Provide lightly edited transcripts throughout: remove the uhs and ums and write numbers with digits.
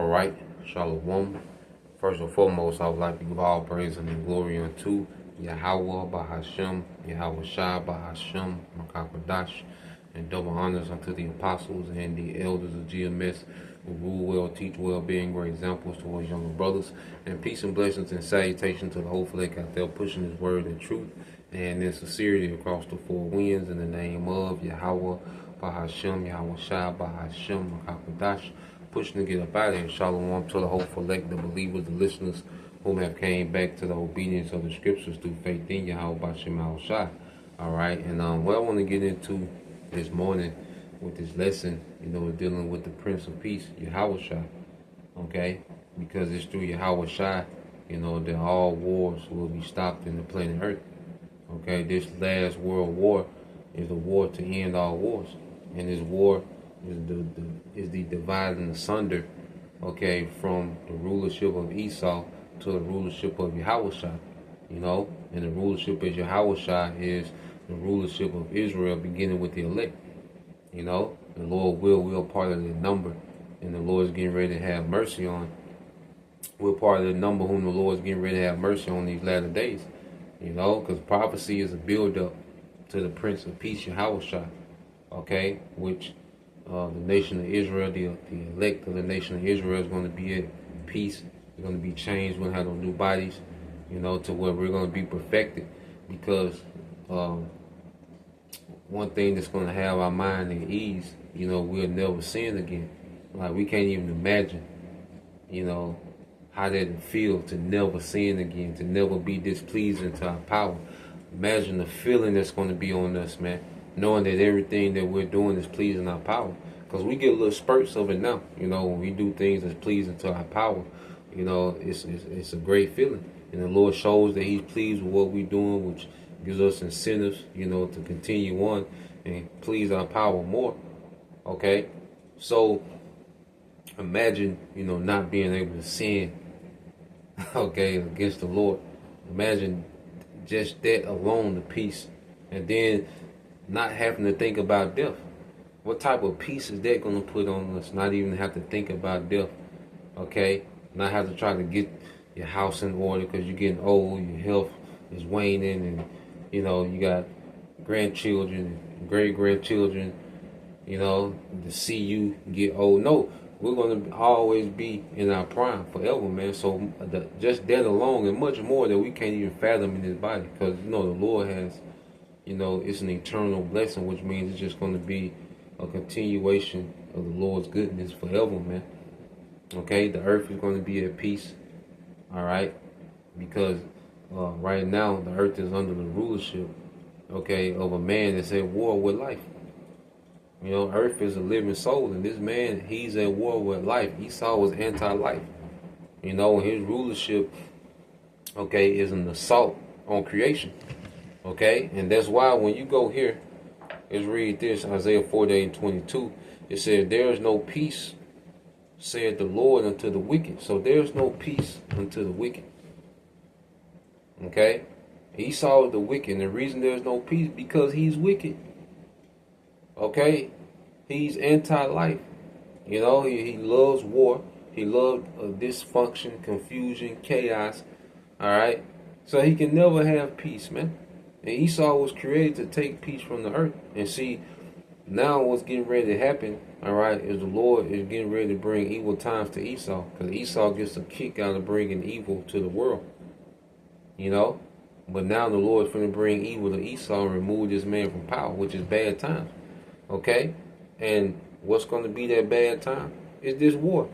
All right, Shalom. First and foremost, I would like to give all praise and glory unto Yahawah Bahashem, YAHAWASHI Bahashem, Makakwadash, and double honors unto the apostles and the elders of GMS who rule well, teach well, being great examples towards younger brothers. And peace and blessings and salutation to the whole flake out there pushing his word and truth and in sincerity across the four winds in the name of Yahawah Bahashem, YAHAWASHI Bahashem, Makakwadash. Pushing to get up out of here. Shalom to the hopeful elect, the believers, the listeners whom have came back to the obedience of the scriptures through faith in Yahweh Bashem Al-Shai. Alright, and what I want to get into this morning with this lesson, dealing with the Prince of Peace, Yahawashai. Okay? Because it's through Yahawashai, that all wars will be stopped in the planet Earth. Okay, this last world war is a war to end all wars. And this war is the dividing asunder, okay, from the rulership of Esau to the rulership of Yahawashi, and the rulership of Yahawashi is the rulership of Israel, beginning with the elect, the Lord will part of the number, and the Lord is getting ready to have mercy on. We're part of the number whom the Lord is getting ready to have mercy on these latter days, because prophecy is a build-up to the Prince of Peace, Yahawashi, okay, which the nation of Israel, the elect of the nation of Israel is going to be at peace. We're going to be changed. We're going to have those new bodies, to where we're going to be perfected. Because one thing that's going to have our mind at ease, we'll never sin again. Like, we can't even imagine, how that would feel to never sin again, to never be displeasing to our power. Imagine the feeling that's going to be on us, man. Knowing that everything that we're doing is pleasing our power. Because we get little spurts of it now. When we do things that's pleasing to our power, it's a great feeling. And the Lord shows that He's pleased with what we're doing, which gives us incentives, to continue on and please our power more. Okay? So, imagine, not being able to sin, okay, against the Lord. Imagine just that alone, the peace. And then not having to think about death. What type of peace is that going to put on us? Not even have to think about death. Okay? Not have to try to get your house in order because you're getting old, your health is waning, and, you got grandchildren, great-grandchildren, to see you get old. No, we're going to always be in our prime forever, man. So just that alone and much more that we can't even fathom in this body because, the Lord has... it's an eternal blessing, which means it's just going to be a continuation of the Lord's goodness forever, man. Okay, the earth is going to be at peace, all right? Because right now, the earth is under the rulership, okay, of a man that's at war with life. Earth is a living soul, and this man, he's at war with life. Esau was anti-life. His rulership, okay, is an assault on creation. Okay, and that's why when you go here, let's read this, Isaiah 48:22. It says, "There is no peace, said the Lord, unto the wicked." So there's no peace unto the wicked. Okay, Esau is the wicked, and the reason there's no peace because he's wicked. Okay, he's anti-life. He loves war. He loves dysfunction, confusion, chaos. All right, so he can never have peace, man. And Esau was created to take peace from the earth. And see, now what's getting ready to happen, all right, is the Lord is getting ready to bring evil times to Esau. Because Esau gets a kick out of bringing evil to the world. But now the Lord is going to bring evil to Esau and remove this man from power, which is bad times. Okay? And what's going to be that bad time? Is this war.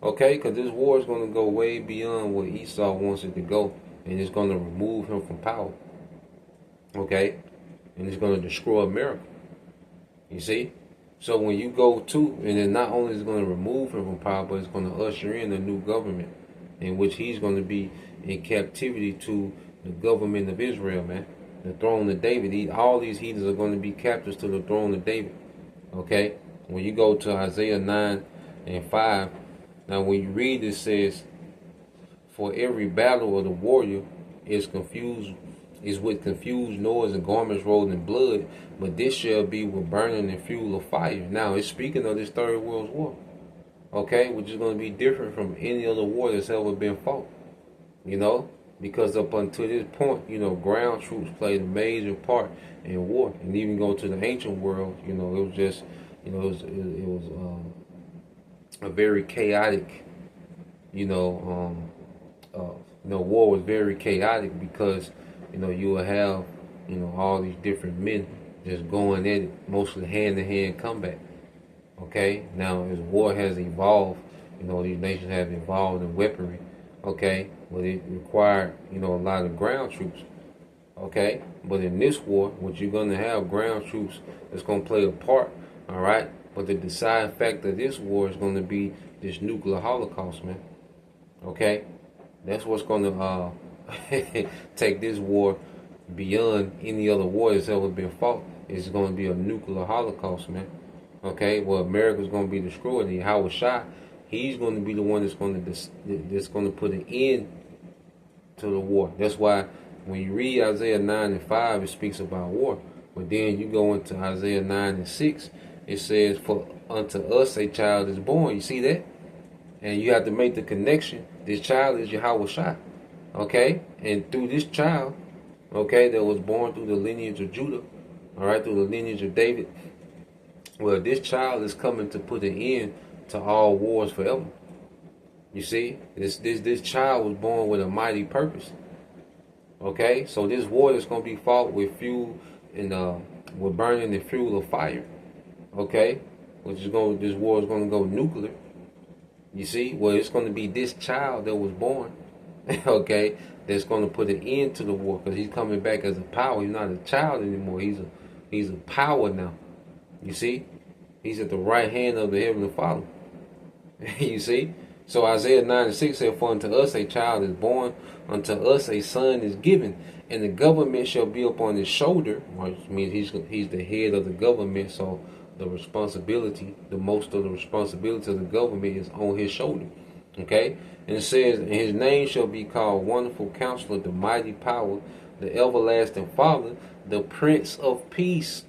Okay? Because this war is going to go way beyond what Esau wants it to go. And it's going to remove him from power. Okay, and it's going to destroy America. You see? So when you go to, and then not only is it going to remove him from power, but it's going to usher in a new government in which he's going to be in captivity to the government of Israel, man. The throne of David. All these heathens are going to be captives to the throne of David. Okay? When you go to Isaiah 9:5, now when you read it says, "For every battle of the warrior is with confused noise and garments rolled in blood, but this shall be with burning and fuel of fire." Now, it's speaking of this third world war. okay, which is going to be different from any other war that's ever been fought, you know, because up until this point, you know, ground troops played a major part in war, and even go to the ancient world, you know, it was just, you know, it was a very chaotic, you know, war was very chaotic because, you know, you will have, you know, all these different men just going at it, mostly hand-to-hand combat. Okay, now as war has evolved, you know, these nations have evolved in weaponry. Okay, but it required, you know, a lot of ground troops. Okay, but in this war, what you're gonna have ground troops that's gonna play a part. All right, but the deciding factor of this war is gonna be this nuclear holocaust, man. Okay, that's what's gonna take this war beyond any other war that's ever been fought. It's gonna be a nuclear holocaust, man. Okay, well, America's gonna be destroyed. And YAHAWASHI, he's gonna be the one that's gonna put an end to the war. That's why when you read Isaiah 9:5, it speaks about war. But then you go into Isaiah 9:6, it says, "For unto us a child is born." You see that? And you have to make the connection. This child is YAHAWASHI. Okay? And through this child, okay, that was born through the lineage of Judah, all right, through the lineage of David, well, this child is coming to put an end to all wars forever. You see, this child was born with a mighty purpose. Okay, so this war is going to be fought with fuel and with burning the fuel of fire. Okay, this war is going to go nuclear. You see, well, it's going to be this child that was born, okay, that's going to put an end to the war, because he's coming back as a power. He's not a child anymore. He's a power now. You see, he's at the right hand of the Heavenly Father. You see, so Isaiah 9:6 said, "For unto us a child is born, unto us a son is given, and the government shall be upon his shoulder," which means he's the head of the government. So the responsibility, the most of the responsibility of the government is on his shoulder. Okay, and it says, "And his name shall be called Wonderful Counselor, the Mighty Power, the Everlasting Father, the Prince of Peace."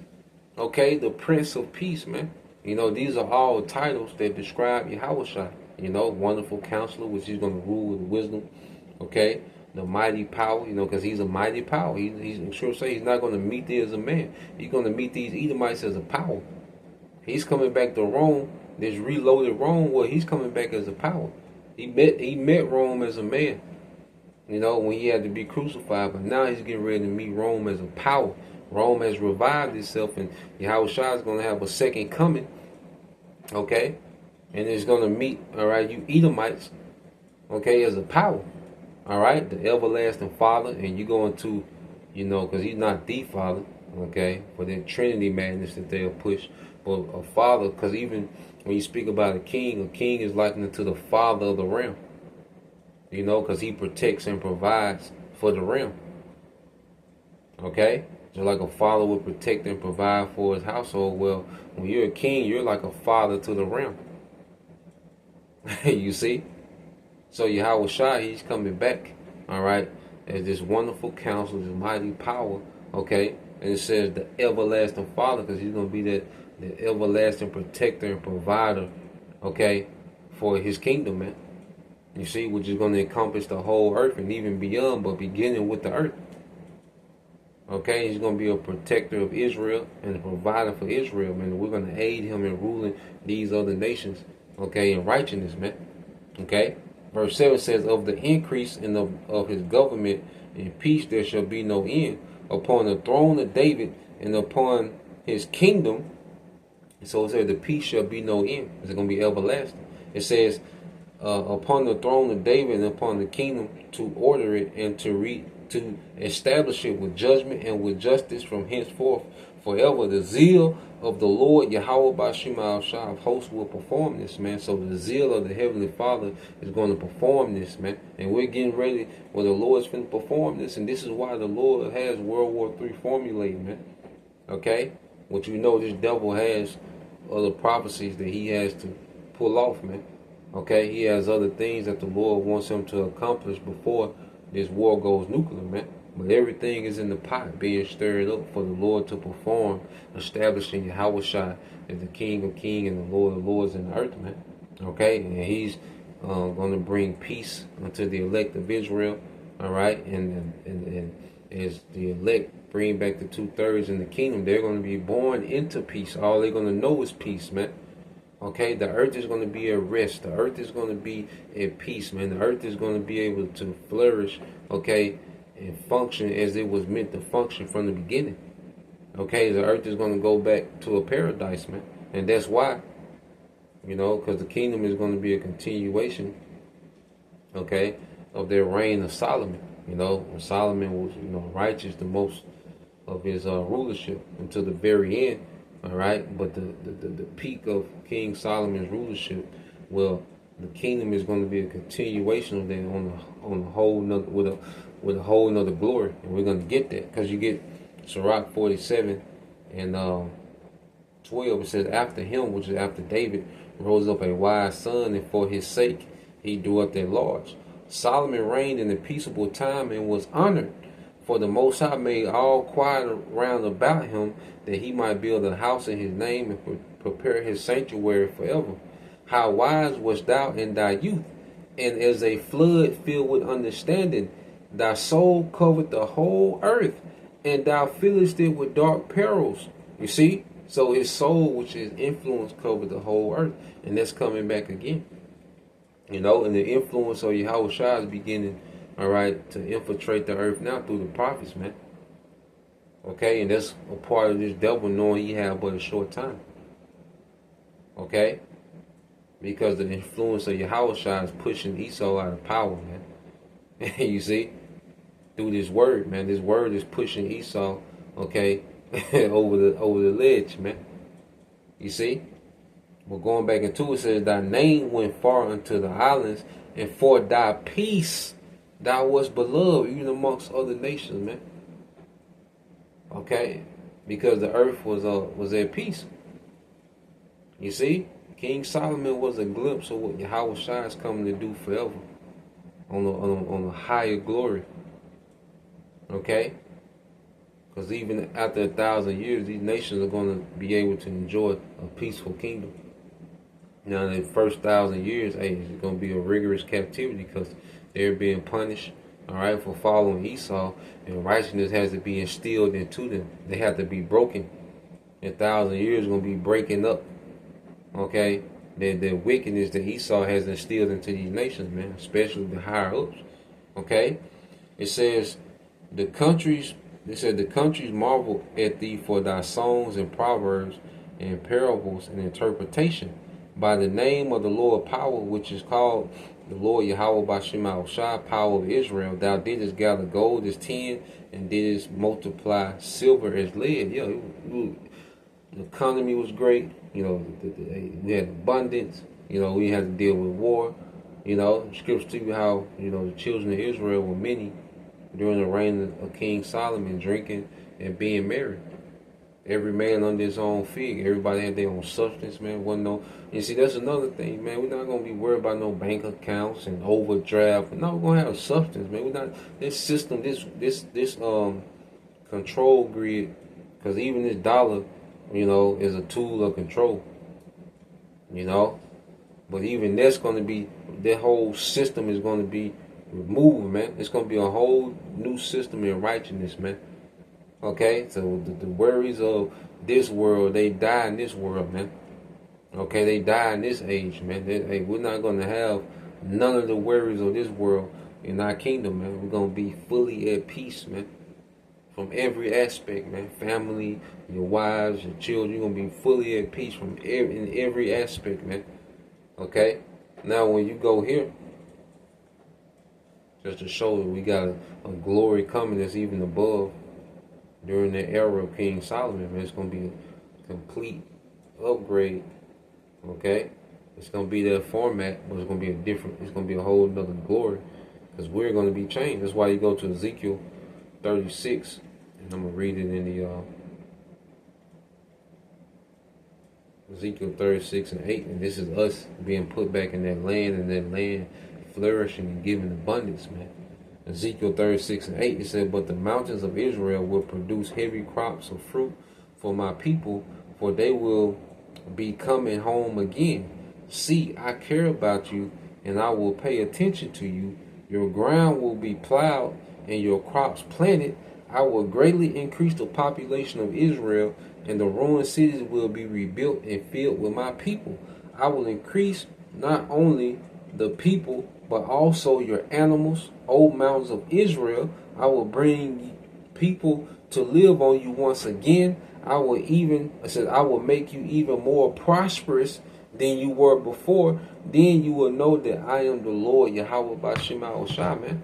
Okay, the Prince of Peace, man. You know, these are all titles that describe YAHAWASHI. You know, Wonderful Counselor, which he's going to rule with wisdom. Okay, the Mighty Power, you know, because he's a mighty power. He's sure say he's not going to meet thee as a man. He's going to meet these Edomites as a power. He's coming back to Rome. This reloaded Rome. Well, he's coming back as a power. He met Rome as a man. You know, when he had to be crucified, but now he's getting ready to meet Rome as a power. Rome has revived itself, and YAHAWASHI is going to have a second coming, okay? And it's going to meet, all right, you Edomites, okay, as a power, all right? The everlasting Father, and you go into, you know, because he's not the Father, okay, for the Trinity madness that they'll push, but a Father, because even when you speak about a king is likened to the Father of the realm, you know, because he protects and provides for the realm, okay? Just like a father would protect and provide for his household, well, when you're a king, you're like a father to the realm. You see? So YAHAWASHI, he's coming back, all right, as this wonderful counselor, this mighty power, okay? And it says the everlasting Father, because he's going to be the everlasting protector and provider, okay, for his kingdom, man. You see, which is going to encompass the whole earth and even beyond, but beginning with the earth. Okay, he's going to be a protector of Israel and a provider for Israel, man. We're going to aid him in ruling these other nations, okay, in righteousness, man. Okay, verse 7 says, "Of the increase of his government and peace there shall be no end, upon the throne of David and upon his kingdom." So it says the peace shall be no end. It's going to be everlasting. It says, upon the throne of David and upon the kingdom, to order it and to establish it with judgment and with justice from henceforth forever. The zeal of the Lord Yahweh Bashim of hosts will perform this, man. So the zeal of the Heavenly Father is going to perform this, man. And we're getting ready where the Lord's going to perform this. And this is why the Lord has World War III formulated, man. Okay? What you know, this devil has other prophecies that he has to pull off, man. Okay? He has other things that the Lord wants him to accomplish before this war goes nuclear, man. But everything is in the pot being stirred up for the Lord to perform, establishing YAHAWASHI as the King of Kings and the Lord of Lords in the earth, man. Okay, and he's going to bring peace unto the elect of Israel. All right, and as the elect bring back the 2/3 in the kingdom, they're going to be born into peace. All they're going to know is peace, man. Okay, the earth is going to be at rest. The earth is going to be at peace, man. The earth is going to be able to flourish, okay, and function as it was meant to function from the beginning. Okay, the earth is going to go back to a paradise, man. And that's why, because the kingdom is going to be a continuation, okay, of their reign of Solomon. When Solomon was, righteous the most of his rulership until the very end. All right, but the peak of King Solomon's rulership, well, the kingdom is going to be a continuation of that on a whole nother with a whole nother glory, and we're going to get that because you get Sirach 47 and 12. It says, after him, which is after David, rose up a wise son, and for his sake he drew up their large. Solomon reigned in a peaceable time and was honored. For the Most High made all quiet round about him, that he might build a house in his name and prepare his sanctuary forever. How wise wast thou in thy youth, and as a flood filled with understanding, thy soul covered the whole earth, and thou fillest it with dark perils. You see? So his soul, which is influence, covered the whole earth. And that's coming back again. And the influence of YAHAWASHI is beginning, all right, to infiltrate the earth now through the prophets, man. Okay, and that's a part of this devil knowing he had but a short time. Okay? Because the influence of YAHAWASHI is pushing Esau out of power, man. You see? Through this word, man. This word is pushing Esau, okay, over the ledge, man. You see? But going back into it, says, thy name went far unto the islands, and for thy peace thou wast beloved, even amongst other nations, man. Okay? Because the earth was at peace. You see? King Solomon was a glimpse of what YAHAWASHI is coming to do forever. On a higher glory. Okay? Because even after 1,000 years, these nations are going to be able to enjoy a peaceful kingdom. Now, in the first 1,000 years, it's going to be a rigorous captivity because they're being punished, all right, for following Esau, and righteousness has to be instilled into them. They have to be broken. In 1,000 years, going to be breaking up, okay, the wickedness that Esau has instilled into these nations, man, especially the higher ups, okay. It says, the countries marvel at thee for thy songs and proverbs and parables and interpretation. By the name of the Lord power, which is called the Lord YAHAWASHI, power of Israel, thou didst gather gold as 10 and didst multiply silver as lead. The economy was great. We had abundance. We didn't have to deal with war. Scripture tell you how, the children of Israel were many during the reign of King Solomon, drinking and being married. Every man under his own fig. Everybody had their own substance, man. You see, that's another thing, man. We're not gonna be worried about no bank accounts and overdraft. No, we're gonna have substance, man. We're not this system, this control grid, because even this dollar, is a tool of control. But even that whole system is gonna be removed, man. It's gonna be a whole new system in righteousness, man. Okay, so the worries of this world, they die in this world, man. Okay, they die in this age, man. We're not going to have none of the worries of this world in our kingdom, man. We're going to be fully at peace, man. From every aspect, man. Family, your wives, your children, you're going to be fully at peace in every aspect, man. Okay? Now, when you go here, just to show that we got a glory coming that's even above during the era of King Solomon, man, it's going to be a complete upgrade, okay? It's going to be that format, but it's going to be it's going to be a whole nother glory, because we're going to be changed. That's why you go to Ezekiel 36, and I'm going to read it in the Ezekiel 36 and 8, and this is us being put back in that land, and that land flourishing and giving abundance, man. Ezekiel 36 and 8, it said, but the mountains of Israel will produce heavy crops of fruit for my people, for they will be coming home again. See, I care about you, and I will pay attention to you. Your ground will be plowed and your crops planted. I will greatly increase the population of Israel, and the ruined cities will be rebuilt and filled with my people. I will increase not only the people, but also your animals, O mountains of Israel. I will bring people to live on you once again. I will make you even more prosperous than you were before. Then you will know that I am the Lord YAHAWASHI, man.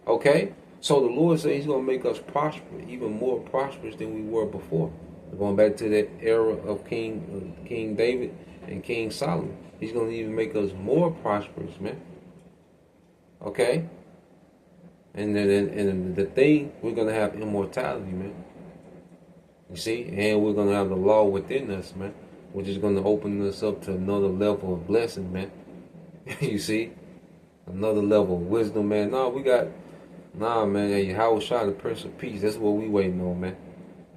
Okay? So the Lord says he's going to make us prosperous, even more prosperous than we were before. Going back to that era of King David and King Solomon. He's going to even make us more prosperous, man. Okay? And then the thing, we're going to have immortality, man. You see? And we're going to have the law within us, man. Which is going to open us up to another level of blessing, man. You see? Another level of wisdom, man. Man. Hey, YAHAWASHI, the Prince of Peace. That's what we waiting on, man.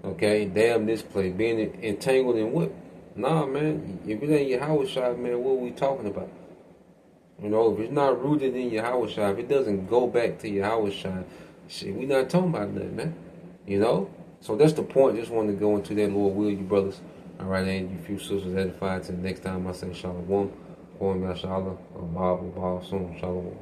Okay? Damn this place. Being entangled in what? Nah, man. If it ain't YAHAWASHI, man, what are we talking about? You know, if it's not rooted in YAHAWASHI, if it doesn't go back to YAHAWASHI, shit, we not talking about nothing, man. You know? So that's the point. Just wanted to go into that, Lord will, you brothers. All right, and you few sisters edified. Till next time I say shalom. Shalom, Shalom, soon, shalom.